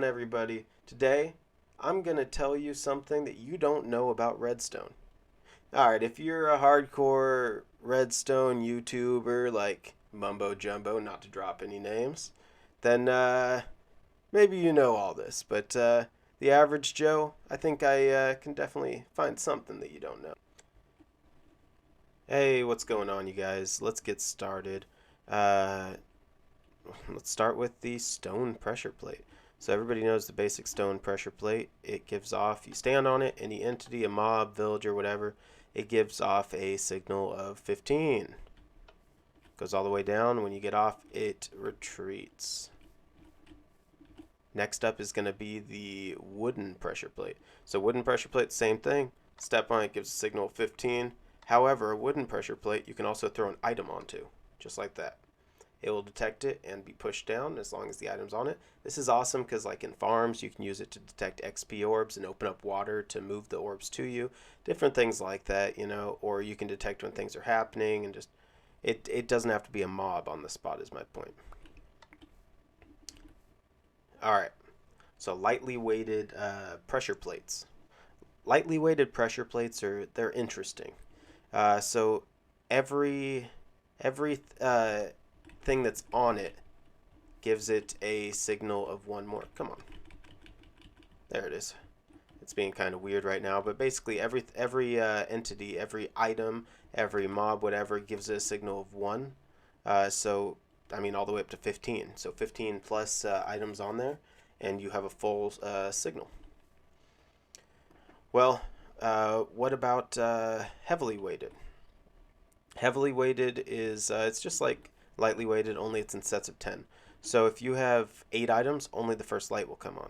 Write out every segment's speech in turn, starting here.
on, everybody? Today, I'm going to tell you something that you don't know about Redstone. Alright, if you're a hardcore Redstone YouTuber like Mumbo Jumbo, not to drop any names, then maybe you know all this. But the average Joe, I think I can definitely find something that you don't know. Hey, what's going on, you guys? Let's get started. Uh, let's start with the stone pressure plate. So everybody knows the basic stone pressure plate. It gives off, you stand on it, any entity, a mob, villager, whatever, it gives off a signal of 15. Goes all the way down. When you get off, it retreats. Next up is going to be the wooden pressure plate. So wooden pressure plate, same thing. Step on it, gives a signal of 15. However, a wooden pressure plate, you can also throw an item onto, just like that. It will detect it and be pushed down as long as the item's on it. This is awesome because like in farms, you can use it to detect XP orbs and open up water to move the orbs to you. Different things like that, you know, or you can detect when things are happening and just, it doesn't have to be a mob on the spot is my point. Alright, so lightly weighted pressure plates. Lightly weighted pressure plates they're interesting. So every thing that's on it gives it a signal of one more. Come on. There it is. It's being kind of weird right now, but basically every entity, every item, every mob, whatever, gives it a signal of 1. So, I mean, all the way up to 15. So 15 plus items on there, and you have a full signal. Well, what about heavily weighted? Heavily weighted is, it's just like lightly weighted, only it's in sets of 10. So if you have 8 items, only the first light will come on.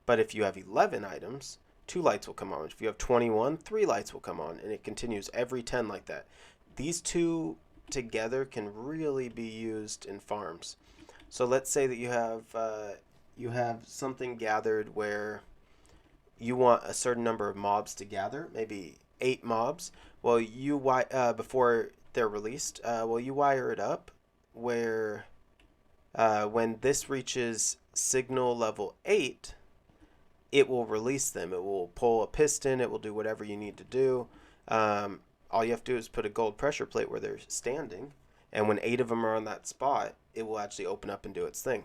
But if you have 11 items, 2 lights will come on. If you have 21, 3 lights will come on, and it continues every 10 like that. These two together can really be used in farms. So let's say that you have something gathered where you want a certain number of mobs to gather, maybe 8 mobs. Well, before they're released, you wire it up where when this reaches signal level 8, it will release them. It will pull a piston. It will do whatever you need to do. All you have to do is put a gold pressure plate where they're standing, and when 8 of them are on that spot, it will actually open up and do its thing.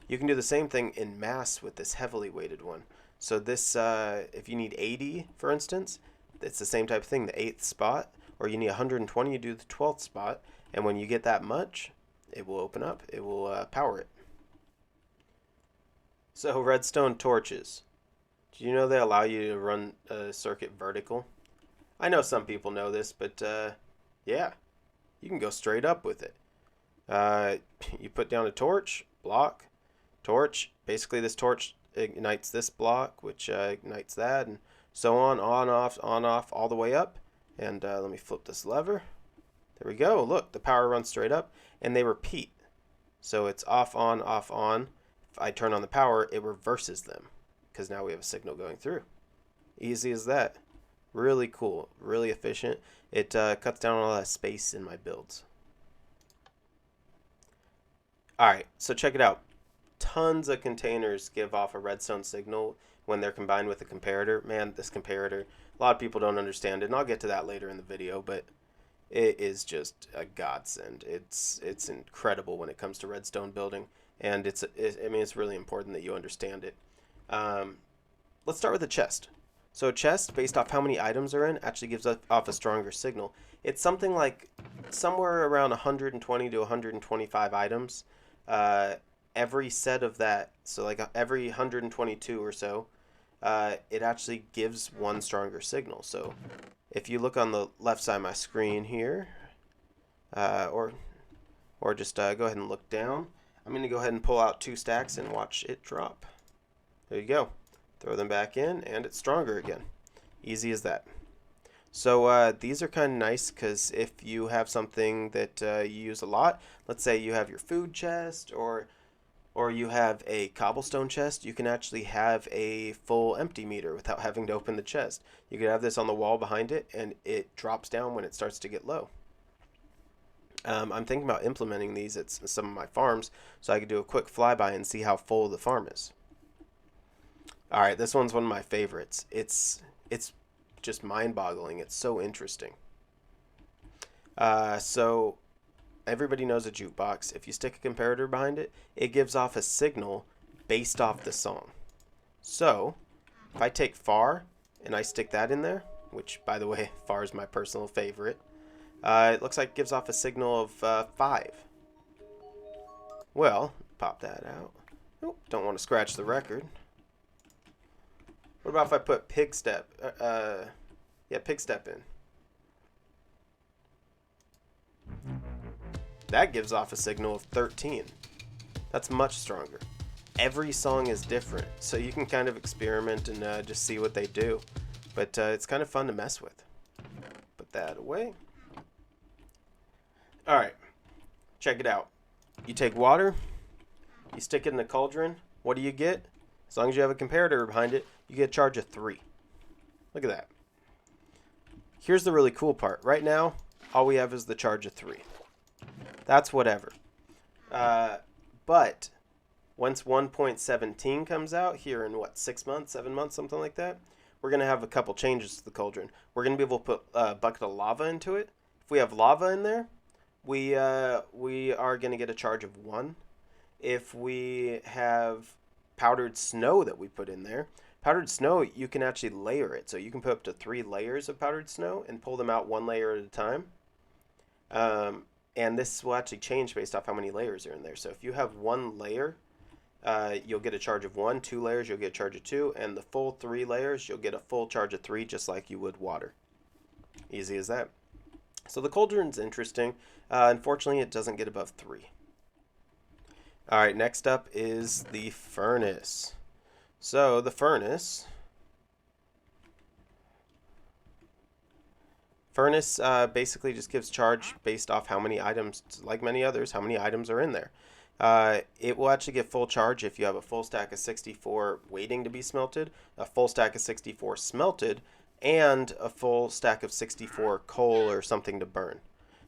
You can do the same thing in mass with this heavily weighted one. So this, if you need 80, for instance, it's the same type of thing, the 8th spot, or you need 120, you do the 12th spot, and when you get that much, it will open up, it will power it. So redstone torches. Do you know they allow you to run a circuit vertical? I know some people know this, but yeah, you can go straight up with it. You put down a torch, block, torch, basically this torch ignites this block, which ignites that, and so on, off, all the way up. And let me flip this lever. There we go. Look, the power runs straight up, and they repeat. So it's off, on, off, on. If I turn on the power, it reverses them, because now we have a signal going through. Easy as that. Really cool, really efficient. It cuts down on a lot of space in my builds. Alright, so check it out. Tons of containers give off a redstone signal when they're combined with a comparator. Man, this comparator, a lot of people don't understand it, and I'll get to that later in the video, but it is just a godsend. It's incredible when it comes to redstone building, and it's really important that you understand it. Let's start with a chest. So a chest, based off how many items are in, actually gives off a stronger signal. It's something like somewhere around 120 to 125 items. Every set of that, so like every 122 or so, it actually gives one stronger signal. So if you look on the left side of my screen here, or just go ahead and look down, I'm going to go ahead and pull out 2 stacks and watch it drop. There you go. Throw them back in, and it's stronger again. Easy as that. So these are kind of nice because if you have something that you use a lot, let's say you have your food chest or you have a cobblestone chest, you can actually have a full empty meter without having to open the chest. You could have this on the wall behind it, and it drops down when it starts to get low. I'm thinking about implementing these at some of my farms so I could do a quick flyby and see how full the farm is. All right, this one's one of my favorites. It's just mind-boggling. It's so interesting. So everybody knows a jukebox. If you stick a comparator behind it, it gives off a signal based off the song. So if I take far and I stick that in there, which by the way, far is my personal favorite, it looks like it gives off a signal of 5. Well, pop that out. Nope, don't want to scratch the record. What about if I put pig step? Yeah, pig step in. That gives off a signal of 13. That's much stronger. Every song is different, so you can kind of experiment and just see what they do. But it's kind of fun to mess with. Put that away. Alright, check it out. You take water, you stick it in a cauldron. What do you get? As long as you have a comparator behind it, you get a charge of 3. Look at that. Here's the really cool part. Right now, all we have is the charge of 3. That's whatever. But once 1.17 comes out here in what, 6 months, 7 months, something like that, we're going to have a couple changes to the cauldron. We're going to be able to put a bucket of lava into it. If we have lava in there, we are going to get a charge of 1. If we have powdered snow that we put in there, powdered snow, you can actually layer it. So you can put up to 3 layers of powdered snow and pull them out 1 layer at a time. And this will actually change based off how many layers are in there. So if you have 1 layer, you'll get a charge of 1. 2 layers, you'll get a charge of 2. And the full 3 layers, you'll get a full charge of 3, just like you would water. Easy as that. So the cauldron's interesting. Unfortunately, it doesn't get above 3. All right, next up is the furnace. So the furnace basically just gives charge based off how many items, like many others, how many items are in there. It will actually get full charge if you have a full stack of 64 waiting to be smelted, a full stack of 64 smelted, and a full stack of 64 coal or something to burn.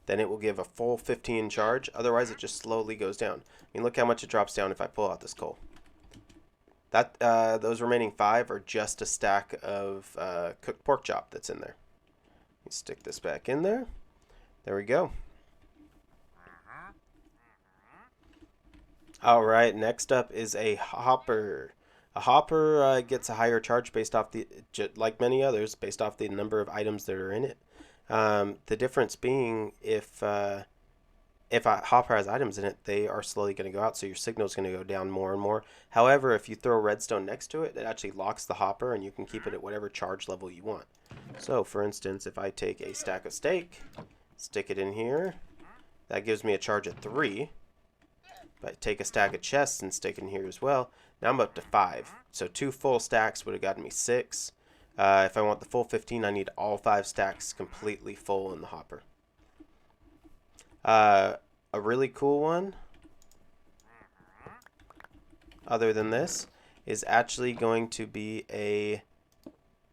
Then it will give a full 15 charge. Otherwise, it just slowly goes down. I mean, look how much it drops down if I pull out this coal. That those remaining 5 are just a stack of cooked pork chop that's in there. Let me stick this back in there. There we go. All right, next up is a hopper. A hopper gets a higher charge based off like many others, based off the number of items that are in it. The difference being if a hopper has items in it, they are slowly going to go out, so your signal is going to go down more and more. However, if you throw redstone next to it, it actually locks the hopper, and you can keep it at whatever charge level you want. So, for instance, if I take a stack of steak, stick it in here, that gives me a charge of 3. If I take a stack of chests and stick it in here as well, now I'm up to 5. So 2 full stacks would have gotten me 6. If I want the full 15, I need all 5 stacks completely full in the hopper. A really cool one, other than this, is actually going to be a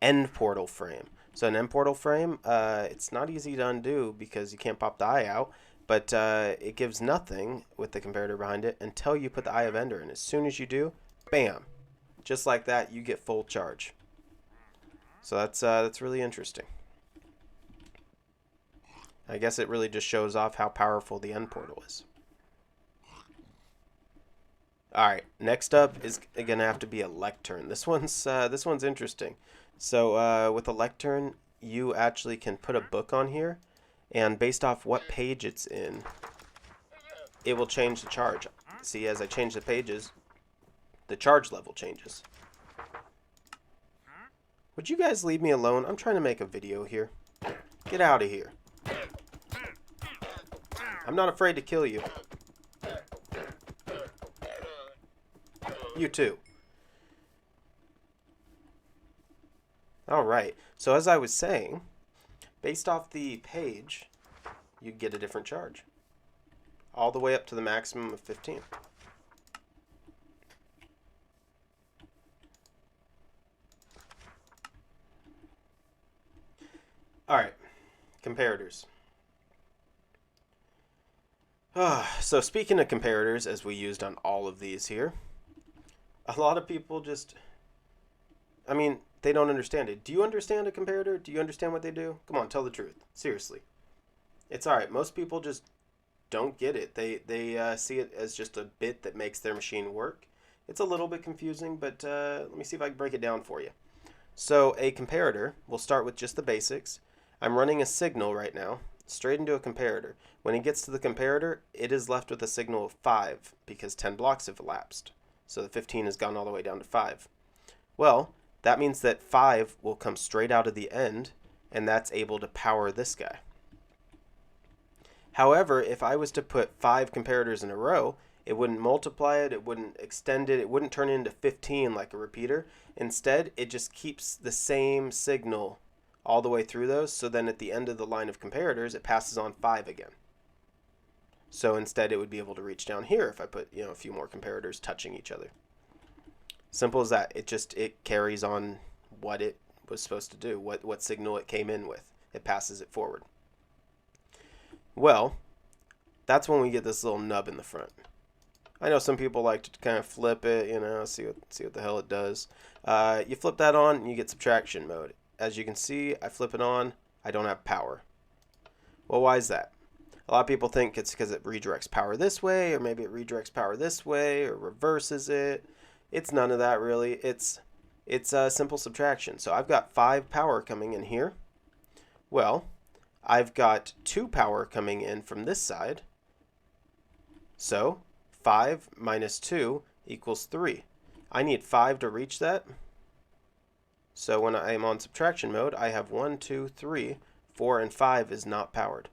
end portal frame. So an end portal frame, it's not easy to undo because you can't pop the eye out, but it gives nothing with the comparator behind it until you put the Eye of Ender in. As soon as you do, bam, just like that, you get full charge. So that's really interesting. I guess it really just shows off how powerful the end portal is. All right, next up is gonna have to be a Lectern. This one's interesting. So with a Lectern, you actually can put a book on here, and based off what page it's in, it will change the charge. See, as I change the pages, the charge level changes. Would you guys leave me alone? I'm trying to make a video here. Get out of here. I'm not afraid to kill you. You too. Alright, so as I was saying, based off the page, you get a different charge. All the way up to the maximum of 15. Alright, comparators. So speaking of comparators, as we used on all of these here, a lot of people just I mean, they don't understand it. Do you understand a comparator? Do you understand what they do? Come on, tell the truth. Seriously. It's all right. Most people just don't get it. They see it as just a bit that makes their machine work. It's a little bit confusing, but let me see if I can break it down for you. So a comparator, we'll start with just the basics. I'm running a signal right now, straight into a comparator. When it gets to the comparator, it is left with a signal of 5 because 10 blocks have elapsed. So the 15 has gone all the way down to 5. Well, that means that 5 will come straight out of the end, and that's able to power this guy. However, if I was to put 5 comparators in a row, it wouldn't multiply it, it wouldn't extend it, it wouldn't turn it into 15 like a repeater. Instead, it just keeps the same signal all the way through those, so then at the end of the line of comparators, it passes on 5 again. So instead, it would be able to reach down here if I put, a few more comparators touching each other. Simple as that. It carries on what it was supposed to do, what signal it came in with. It passes it forward. Well, that's when we get this little nub in the front. I know some people like to kind of flip it, see what the hell it does. You flip that on and you get subtraction mode. As you can see, I flip it on, I don't have power. Well, why is that? A lot of people think it's because it redirects power this way, or maybe it redirects power this way, or reverses it. It's none of that really. It's a simple subtraction. So I've got 5 power coming in here. Well, I've got 2 power coming in from this side. So 5 minus 2 equals 3. I need 5 to reach that. So when I am on subtraction mode, I have 1, 2, 3, 4, and 5 is not powered.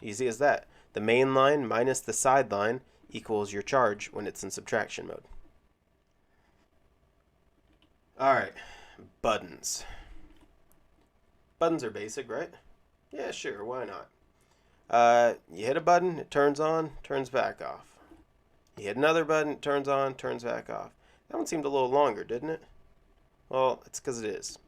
Easy as that. The main line minus the side line equals your charge when it's in subtraction mode. Alright, buttons. Buttons are basic, right? Yeah, sure, why not? You hit a button, it turns on, turns back off. You hit another button, it turns on, turns back off. That one seemed a little longer, didn't it? Well, it's because it is.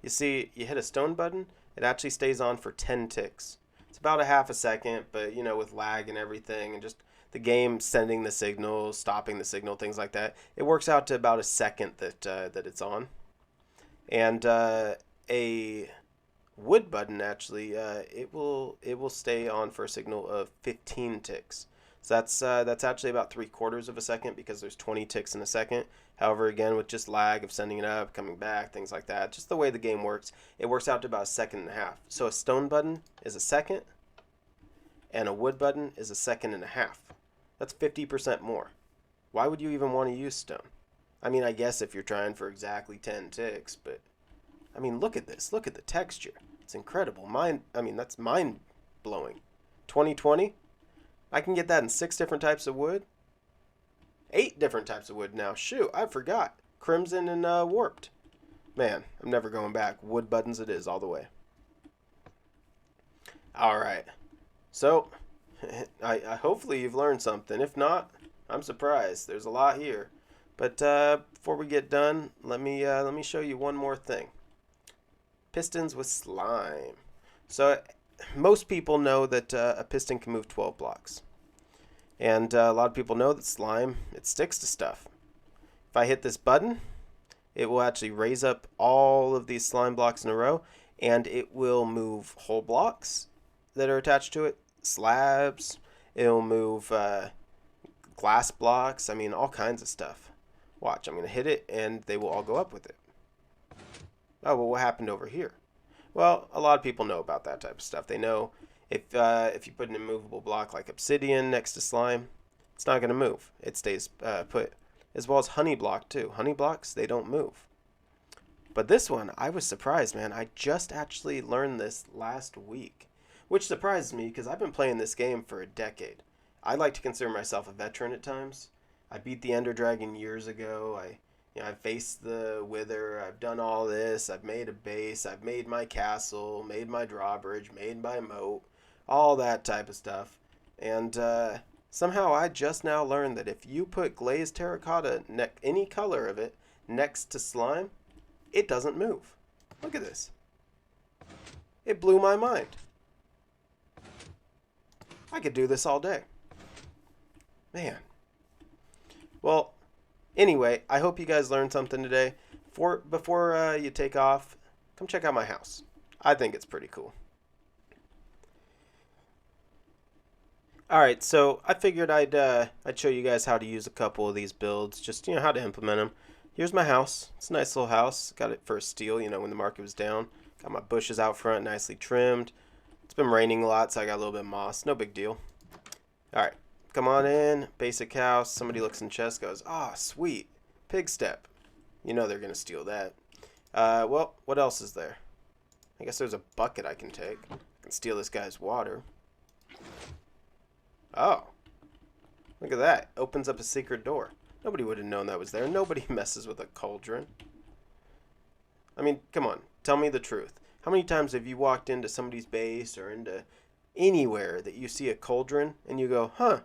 You see, you hit a stone button, it actually stays on for 10 ticks. It's about a half a second, but with lag and everything, and just the game sending the signal, stopping the signal, things like that, it works out to about a second that it's on. And a wood button actually, it will stay on for a signal of 15 ticks. So that's actually about 3/4 of a second because there's 20 ticks in a second. However, again, with just lag of sending it up, coming back, things like that, just the way the game works, it works out to about a second and a half. So a stone button is a second, and a wood button is a second and a half. That's 50% more. Why would you even want to use stone? I mean, I guess if you're trying for exactly 10 ticks, but I mean, look at this. Look at the texture. It's incredible. That's mind-blowing. 2020? I can get that in 6 different types of wood. 8 different types of wood now. Shoot, I forgot. Crimson and warped. Man, I'm never going back. Wood buttons it is all the way. Alright. So, I hopefully you've learned something. If not, I'm surprised. There's a lot here. But before we get done, let me show you one more thing. Pistons with slime. So most people know that a piston can move 12 blocks. And a lot of people know that slime, it sticks to stuff. If I hit this button, it will actually raise up all of these slime blocks in a row, and it will move whole blocks that are attached to it, slabs, it'll move glass blocks, all kinds of stuff. Watch, I'm going to hit it, and they will all go up with it. Oh, well, what happened over here? Well, a lot of people know about that type of stuff. They know if you put an immovable block like obsidian next to slime, it's not going to move. It stays put. As well as honey block, too. Honey blocks, they don't move. But this one, I was surprised, man. I just actually learned this last week, which surprised me because I've been playing this game for a decade. I like to consider myself a veteran at times. I beat the Ender Dragon years ago. I've faced the Wither. I've done all this. I've made a base. I've made my castle, made my drawbridge, made my moat, all that type of stuff. And somehow I just now learned that if you put glazed terracotta, any color of it, next to slime, it doesn't move. Look at this. It blew my mind. I could do this all day. Man. Well, anyway, I hope you guys learned something today. Before you take off, come check out my house. I think it's pretty cool. All right, so I figured I'd show you guys how to use a couple of these builds, just how to implement them. Here's my house. It's a nice little house. Got it for a steal, when the market was down. Got my bushes out front, nicely trimmed. It's been raining a lot, so I got a little bit of moss. No big deal. All right, come on in. Basic house. Somebody looks in chest, goes, "Ah, sweet, pig step." You know they're gonna steal that. Well, what else is there? I guess there's a bucket I can take. I can steal this guy's water. Oh, look at that. Opens up a secret door. Nobody would have known that was there. Nobody messes with a cauldron. I mean, come on. Tell me the truth. How many times have you walked into somebody's base or into anywhere that you see a cauldron and you go, huh,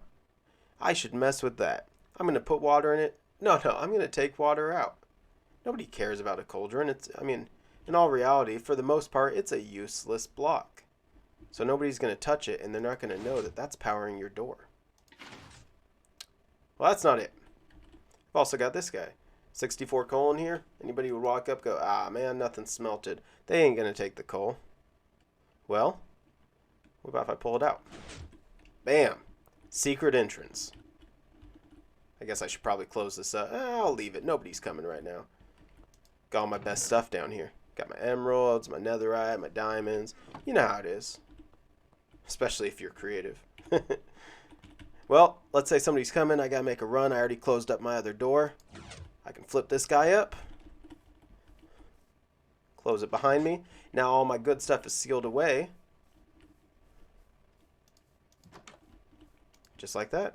I should mess with that. I'm going to put water in it. No, I'm going to take water out. Nobody cares about a cauldron. In all reality, for the most part, it's a useless block. So nobody's going to touch it, and they're not going to know that that's powering your door. Well, that's not it. I've also got this guy. 64 coal in here. Anybody would walk up, go, ah, man, nothing smelted. They ain't going to take the coal. Well, what about if I pull it out? Bam. Secret entrance. I guess I should probably close this up. I'll leave it. Nobody's coming right now. Got all my best stuff down here. Got my emeralds, my netherite, my diamonds. You know how it is. Especially if you're creative. Well, let's say somebody's coming. I got to make a run. I already closed up my other door. I can flip this guy up. Close it behind me. Now all my good stuff is sealed away. Just like that.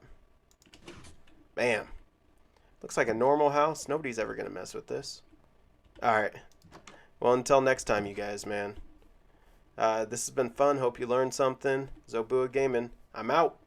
Bam. Looks like a normal house. Nobody's ever going to mess with this. Alright. Well, until next time, you guys, man. This has been fun. Hope you learned something. Zobua Gaming. I'm out.